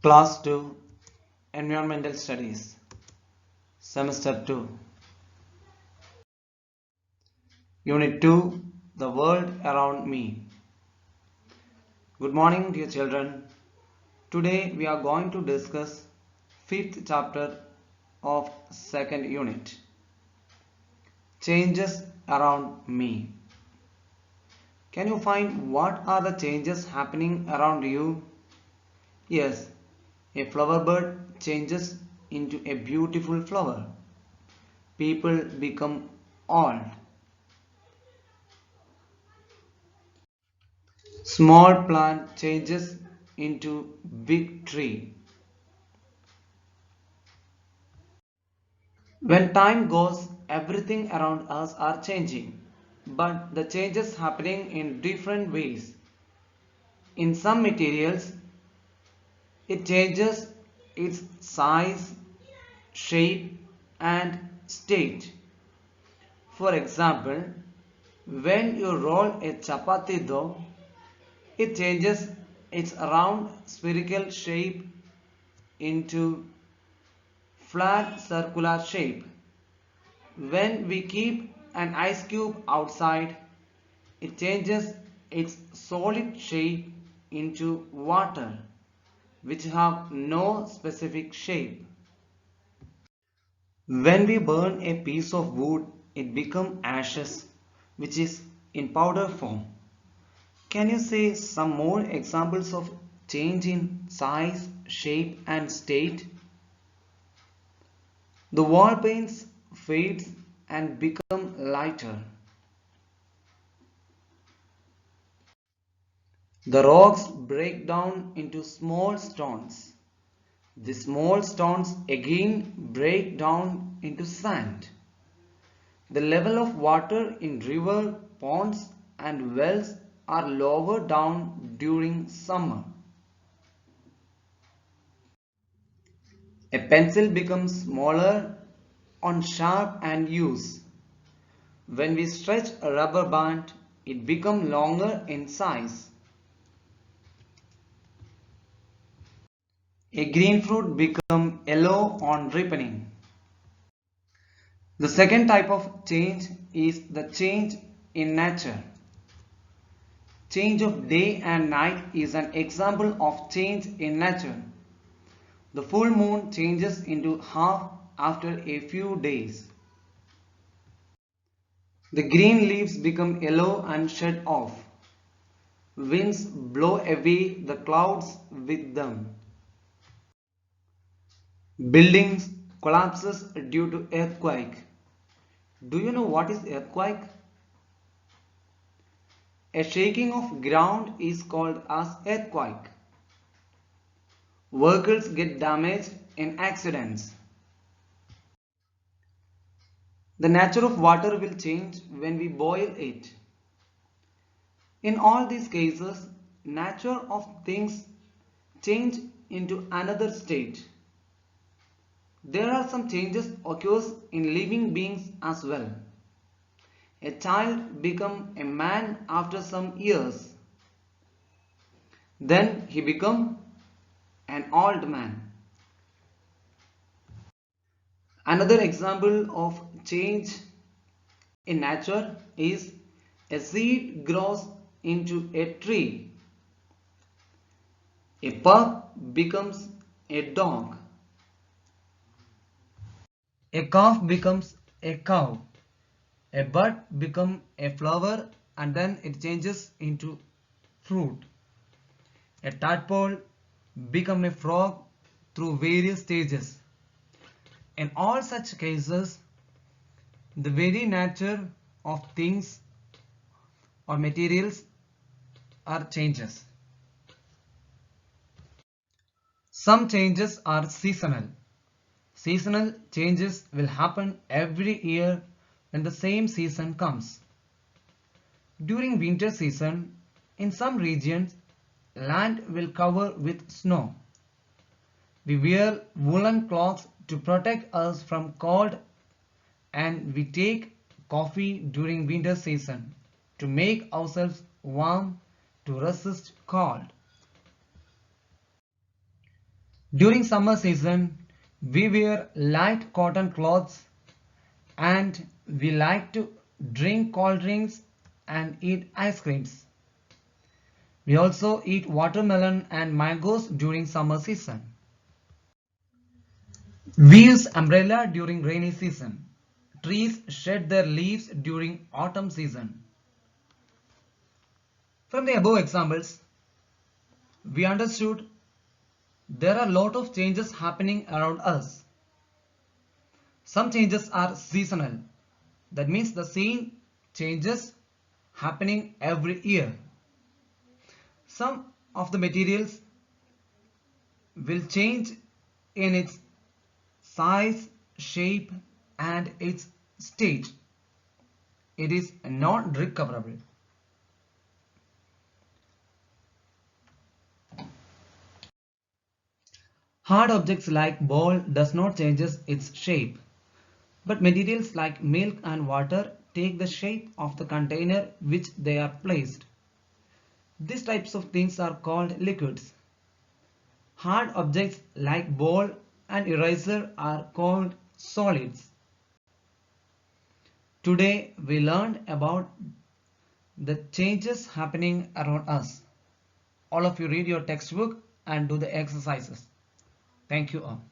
Class 2 Environmental Studies Semester 2 Unit 2 The World Around Me. Good morning, dear children. Today we are going to discuss 5th chapter of 2nd unit, Changes Around Me. Can you find what are the changes happening around you? Yes, a flower bud changes into a beautiful flower. People become old. Small plant changes into big tree. When time goes, everything around us are changing, but the changes happening in different ways. In some materials, it changes its size, shape and state. For example, when you roll a chapati dough, it changes its round spherical shape into flat circular shape. When we keep an ice cube outside, it changes its solid shape into water, which have no specific shape. When we burn a piece of wood, it becomes ashes, which is in powder form. Can you say some more examples of change in size, shape and state? The wall paints fades and become lighter. The rocks break down into small stones. The small stones again break down into sand. The level of water in river, ponds and wells are lower down during summer. A pencil becomes smaller on sharp and use. When we stretch a rubber band, it becomes longer in size. A green fruit becomes yellow on ripening. The second type of change is the change in nature. Change of day and night is an example of change in nature. The full moon changes into half after a few days. The green leaves become yellow and shed off. Winds blow away the clouds with them. Buildings collapses due to earthquake. Do you know what is earthquake? A shaking of ground is called as earthquake. Vehicles get damaged in accidents. The nature of water will change when we boil it. In all these cases, nature of things change into another state. There are some changes occurs in living beings as well. A child becomes a man after some years. Then he becomes an old man. Another example of change in nature is a seed grows into a tree. A pup becomes a dog. A calf becomes a cow. A bud becomes a flower and then it changes into fruit. A tadpole becomes a frog through various stages. In all such cases, the very nature of things or materials are changes. Some changes are seasonal. Seasonal changes will happen every year when the same season comes. During winter season, in some regions, land will cover with snow. We wear woolen cloths to protect us from cold and we take coffee during winter season to make ourselves warm to resist cold. During summer season, we wear light cotton clothes and we like to drink cold drinks and eat ice creams. We also eat watermelon and mangoes during summer season. We use umbrella during rainy season. Trees shed their leaves during autumn season. From the above examples, we understood there are a lot of changes happening around us. Some changes are seasonal. That means the same changes happening every year. Some of the materials will change in its size, shape and its state. It is not recoverable. Hard objects like ball does not changes its shape, but materials like milk and water take the shape of the container which they are placed. These types of things are called liquids. Hard objects like ball and eraser are called solids. Today we learned about the changes happening around us. All of you read your textbook and do the exercises. Thank you all.